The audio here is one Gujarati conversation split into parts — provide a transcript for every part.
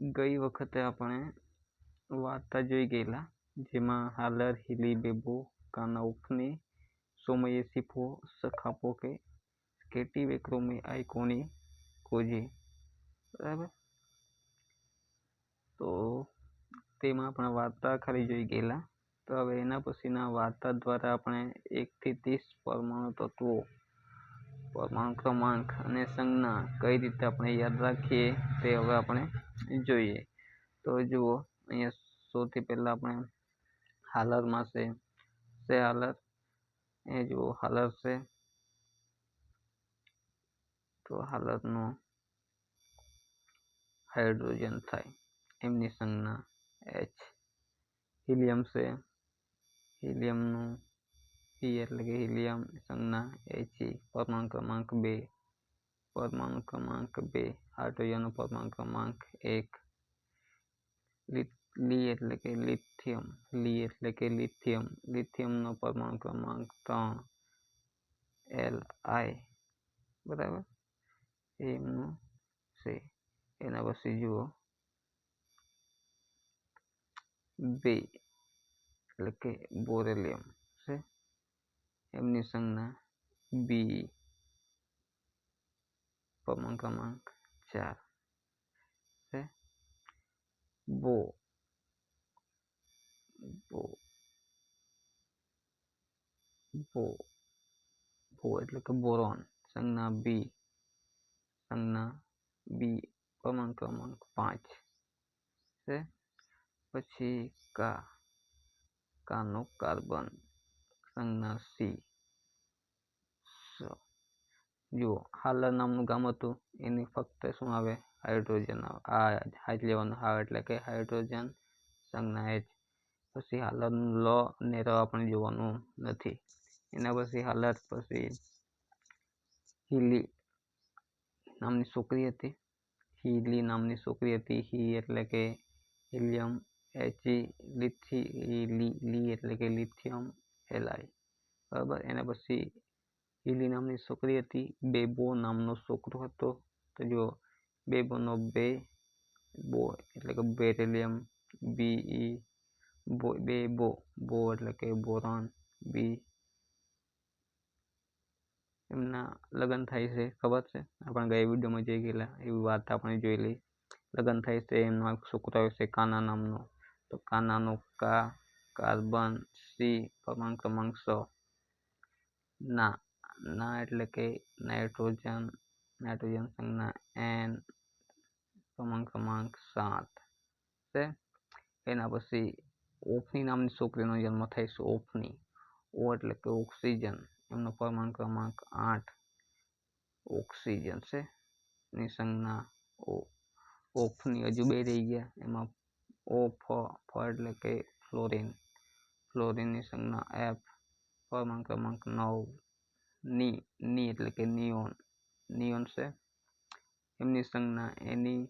ગઈ વખતે આપણે વાર્તા જોઈ ગયેલા, જેમાં હાલર, હિલી, બેબો, કાના, ઉફની, સોમયે, સિફો, સખાપો કે સ્કેટી, વેક્રોમે, આઈકોની, કોજી. બરાબર. તો તેમાં આપણે વાર્તા ખાલી જોઈ ગયેલા. તો હવે એના પછીના વાર્તા દ્વારા આપણે 1 થી 30 પરમાણુ તત્વો, પરમાણુ ક્રમાંક અને સંજ્ઞા કઈ રીતે આપણે યાદ રાખીએ તે હવે આપણે જોઈએ. તો જુઓ, અહીંયા સૌથી પહેલા આપણે હાલરમાં છે હાલર. એ જુઓ હાલર છે, તો હાલરનું હાઇડ્રોજન થાય, એમની સંજ્ઞા H. હિલિયમ છે, હિલિયમનું He એટલે કે હિલિયમ સંજ્ઞા He, પરમાણુ ક્રમાંક 2, પરમાણુ ક્રમાંક 2. હાઇડ્રોજનનો પરમાણુ ક્રમાંક 1. લી એટલે કે લિથિયમ, લી એટલે કે લિથિયમ, લિથિયમનો પરમાણુ ક્રમાંક 3, Li. બરાબર, એમનું છે. એના પછી જુઓ 2 એટલે કે બોરેલિયમ છે, એમની સંજ્ઞા Be, પરમાણુ ક્રમાંક 4 છે. બો એટલે કે બોરોન, સંજ્ઞા B, પરમાણુ ક્રમાંક 5 છે. પછી કાનો કાર્બન, સંજ્ઞા C. જુઓ, હાલર નામનું ગામ હતું, એની ફક્ત શું આવે? હાઇડ્રોજન આવે. હાથ લેવાનું, હા એટલે કે હાઇડ્રોજન, સંજ્ઞા H. પછી હાલરનું લ ને ર આપણે જોવાનું નથી. એના પછી હાલર પછી હિલી નામની છોકરી હતી, હિલી નામની છોકરી હતી. હી એટલે કે હિલિયમ, લી એટલે કે લિથિયમ, Li. બરાબર. એના પછી હિલી નામની છોકરી હતી, બેબો નામનો છોકરો હતો. તો જો બેબોનો બો એટલે કે બેરિલિયમ, Be, બો એટલે કે બોરોન, Be. એમના લગ્ન થાય છે, ખબર છે, આપણે ગયા વિડીયોમાં જોઈ ગયેલા, એવી વાત આપણે જોયેલી. લગ્ન થાય છે, એમનો છોકરો આવે છે કાના નામનો. તો કાનાનો કાર્બન C, પરમાણુ ક્રમાંક 6. ના એટલે કે નાઇટ્રોજન, સંજ્ઞા N, પરમાણુ ક્રમાંક 7 છે. એના પછી ઓફની નામની છોકરીનો જન્મ થાય છે, ઓફની. ઓ એટલે કે ઓક્સિજન, એમનો પરમાણુ ક્રમાંક 8, ઓક્સિજન છે. એની સંજ્ઞા O. ઓફની હજુ 2 રહી ગયા, એમાં ફ એટલે કે ફ્લોરિન, ફ્લોરિનની સંજ્ઞા F, પરમાણુ ક્રમાંક 9. ની એટલે કે નિયોન છે, એમની સંજ્ઞા એની,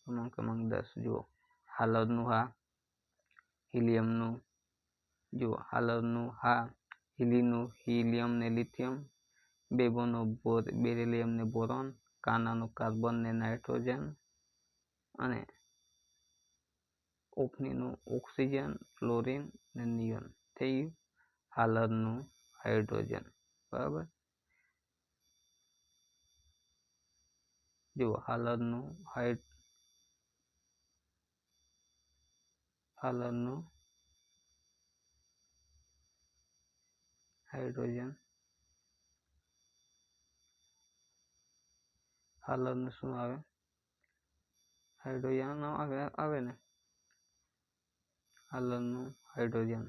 પરમાણુ ક્રમાંક 10. જુઓ હાલરનું હિલિયમનું, જુઓ હાલરનું હિલીનું હિલિયમ ને લિથિયમ, બેબોનો બેરિલિયમ ને બોરોન, કાનાનું કાર્બન ને નાઇટ્રોજન, અને ઓફનીનું ઓક્સિજન, ફ્લોરિન ને નિયોન. થઈ ગયું હાલરનું હાઇડ્રોજન. બરાબર. જુઓ હાલરનું હાઇડ્રોજન, હાલરનું શું આવે? હાઇડ્રોજન આવે ને, હાલરનું હાઇડ્રોજન.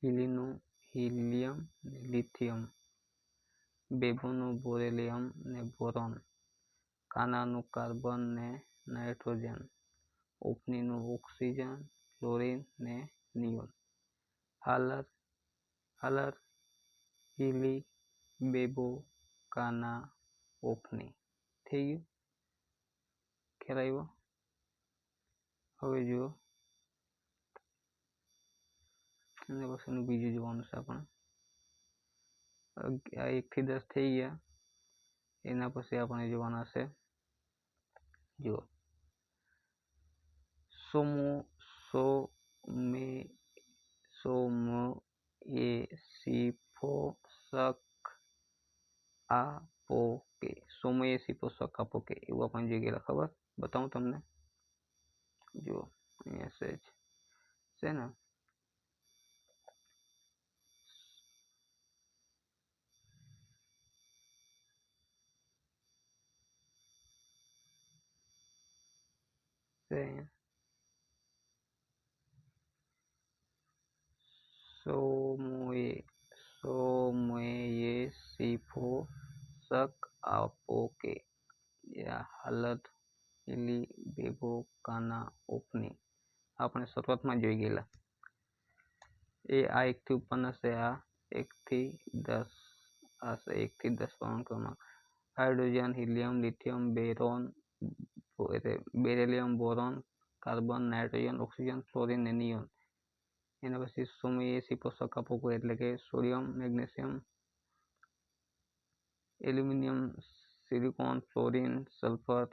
હિલીનું હિલિયમ ને લિથિયમ, બેબોનું બોરેલિયમ ને બોરોન, કાનાનું કાર્બન ને નાઇટ્રોજન, ઓફનીનું ઓક્સિજન, ફ્લોરિન ને નિયોન. હાલર, હિલી, બેબો, કાના, ઓફની. થઈ ગયું? ખ્યાલ આવ્યો? હવે જુઓ, અને પછીનું બીજું જોવાનું છે આપણે. 1 થી 10 થઈ ગયા. એના પછી આપણે જોવાના છે, જુઓ સોમો સોમે સોમયેશિફો શક આપો કે સોમયેશિફો શક આપો કે એવું આપણે જોઈ ગયેલા. ખબર બતાવું તમને? જુઓ અહીંયા સહેજ છે ને સોમયેશિફો શક આપો કે હાલત ઇલી બેબો કાના ઓપની આપણે શરૂઆતમાં જોઈ ગયેલા. એ આ 1 થી ઉપર હશે, આ 1 થી 10 હશે. 1 થી 10 પરમાણુ ક્રમાંક hydrogen, helium, lithium, beryllium, boron, carbon, nitrogen, oxygen, fluorine ને નિયોન. એના પછી સોમયેશિફો શક આપો કે એટલે કે sodium, magnesium, aluminium, silicon, fluorine, sulphur,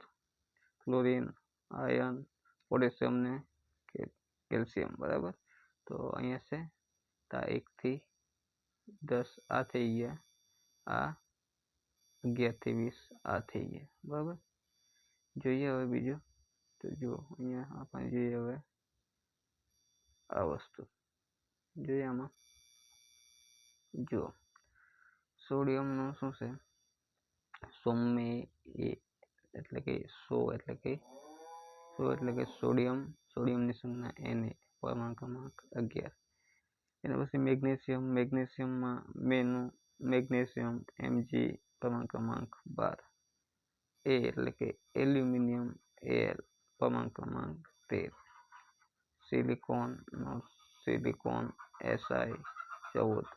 chlorine, iron, potassium ને કેલ્શિયમ. બરાબર. તો અહીંયા છે 1 થી 10 આ થઈ ગયા, આ 11 થી 20 આ થઈ ગયા. બરાબર. જોઈએ હવે બીજું. તો જુઓ અહીંયા આપણે જોઈએ હવે આ વસ્તુ જોઈએ. આમાં જુઓ સોડિયમનું શું છે? સોમે એટલે કે સોડિયમ, સોડિયમની સંજ્ઞા Na, પરમાણુ ક્રમાંક 11. એના પછી મેગ્નેશિયમમાં મેગ્નેશિયમ Mg, પરમાણુ ક્રમાંક 12. એ એટલે કે એલ્યુમિનિયમ Al, પરમાણુ ક્રમાંક 13. Silicon Si, 14.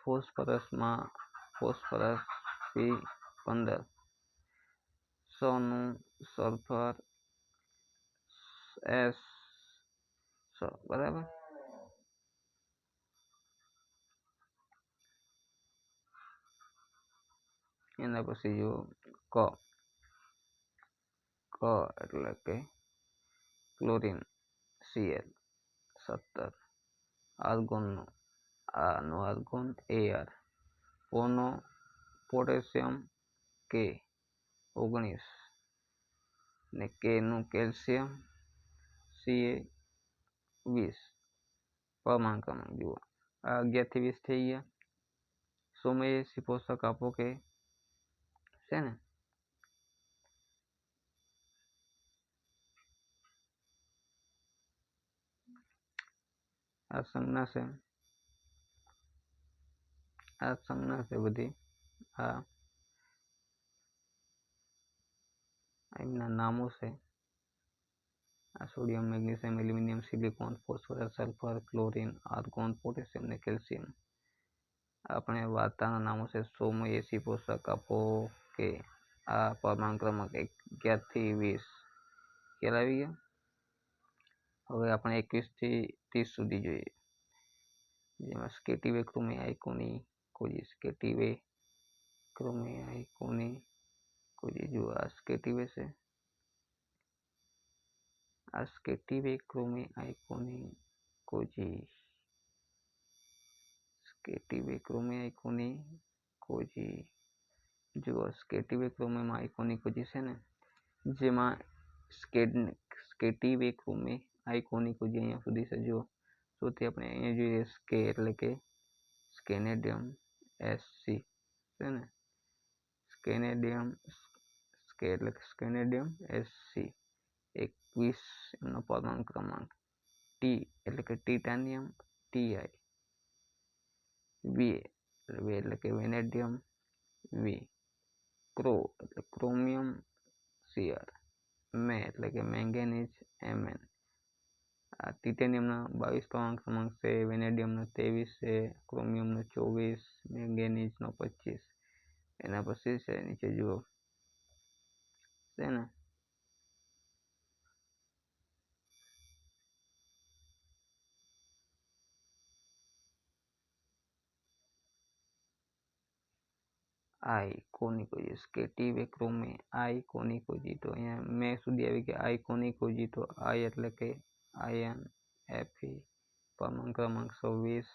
ફોસ્ફરસમાં ફોસ્ફરસ P15. સોનું સલ્ફર S6. બરાબર. એના પછી જો ક એટલે કે ક્લોરિન Cl 17. આર્ગોનનો આર્ગોન Ar. પોટેશિયમ K 19 ને K નું કેલ્શિયમ Ca 20. પરમાણુ ક્રમાંક જુઓ આ 11 થી 20 થઈ ગયા. સોમયેશિફો શક આપો કે છે ને આ સંજ્ઞા છે બધી. આ એમના નામો છે. આ sodium, magnesium, aluminium, silicon, phosphorus, sulphur, chlorine, argon, potassium ને કેલ્શિયમ. આપણે વાર્તાના નામો છે. સોમયેશિફો શક આપો કે આ પરમાણુ ક્રમાંક 11 થી 20 ખ્યાલ આવી ગયો. હવે આપણે 21 થી 30 સુધી જોઈએ. જેમાં સ્કેટિવે ક્રોમે આઇકોની કોઈ સ્કેટિવે ક્રોમે આઇકોની કોઈ જો આ સ્કેટિવે છે. આ સ્કેટિવે ક્રોમે આઇકોની કોઈ સ્કેટિવે ક્રોમે આઇકોની કોઈ જો સ્કેટિવે ક્રોમે આઇકોની કોઈ છે ને જેમાં સ્કેટિવે ક્રોમે આઇકોની કોઈ અહીંયા સુધી છે. જો સૌથી આપણે અહીંયા જોઈએ સ્કે એટલે કે સ્કેનેડિયમ Sc છે ને સ્કેનેડિયમ Sc 21 એમનો પરમાણુ ક્રમાંક. T એટલે કે ટિટાનિયમ Ti. V એટલે કે વેનેડિયમ V. ક્રો એટલે ક્રોમિયમ Cr. મે એટલે કે મેંગેનીઝ Mn. આ ટિટેનિયમના 22 પરમાણુ ક્રમાંક છે, વેનેડિયમનો 23 છે, ક્રોમિયમનો 24, મેંગેનીઝનો 25. એના પછી છે નીચે જુઓ છે ને આઈ કોનિકોજિસ કેટિવે ક્રોમે આઈ કોનિકોજિટો. અહીંયા મેં સુધી આવી કે આઈ કોનિકોજિટો. આઈ એટલે કે આયન, Fe પરમાણુ ક્રમાંક 26,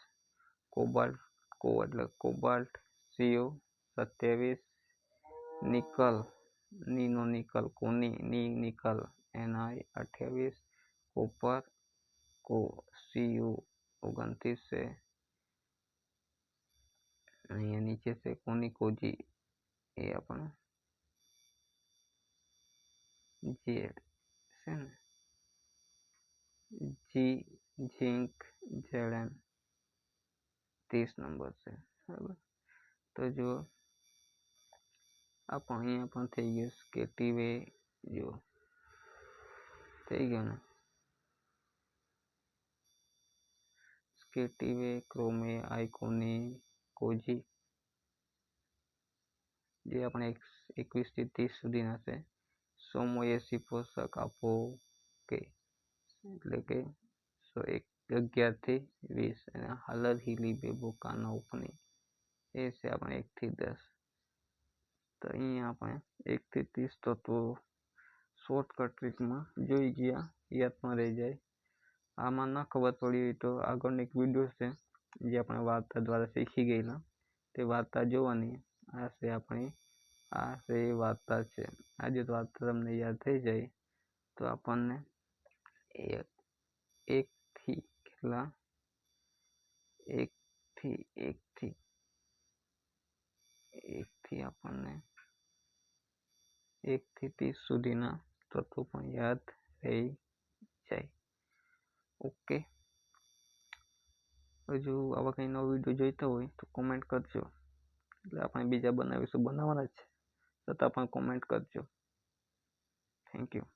કોબાલ્ટ કો એટલે cobalt, CO 27, nickel Nino nickel કોની ની નિકલ Ni 28, કોપર કો Cu 29 છે. અહીંયા નીચે છે કોનિકોજી એ આપણે જેડ છે ને જી ઝીંક Zn 30 નંબર છે બરાબર. તો જો આ પણ અહીંયા પણ થઈ ગયું કેટિવે જો થઈ ગયો ને કેટિવે ક્રોમે આઇકોની કોજી જે આપણે 21 થી 30 સુધીના છે. 180 પોષક આપો કે એટલે કે 11 થી 20 અને હાલત હીલી બેબોકાનો ઉપની એ છે આપણે 1 થી 10. તો અહીંયા આપણે 1 થી 30 તત્વો શોર્ટકટ ટ્રીકમાં જોઈ ગયા, યાદમાં રહી જાય. આમાં ન ખબર પડી હોય તો આગળનો એક વિડીયો છે જે આપણે વાર્તા દ્વારા શીખી ગયેલા, તે વાર્તા જોવાની. આ છે એ વાર્તા છે. આજે વાર્તા તમને યાદ થઈ જાય તો આપણને એક થી કેટલા એક થી આપણને 1 થી 30 સુધીના તત્વો પણ યાદ રહી જાય. ઓકે, હજુ આવા કંઈ નવો વિડીયો જોઈતા હોય તો કોમેન્ટ કરજો. એટલે આપણે બીજા બનાવીશું, બનાવવાના જ છે, છતાં પણ કોમેન્ટ કરજો. Thank you.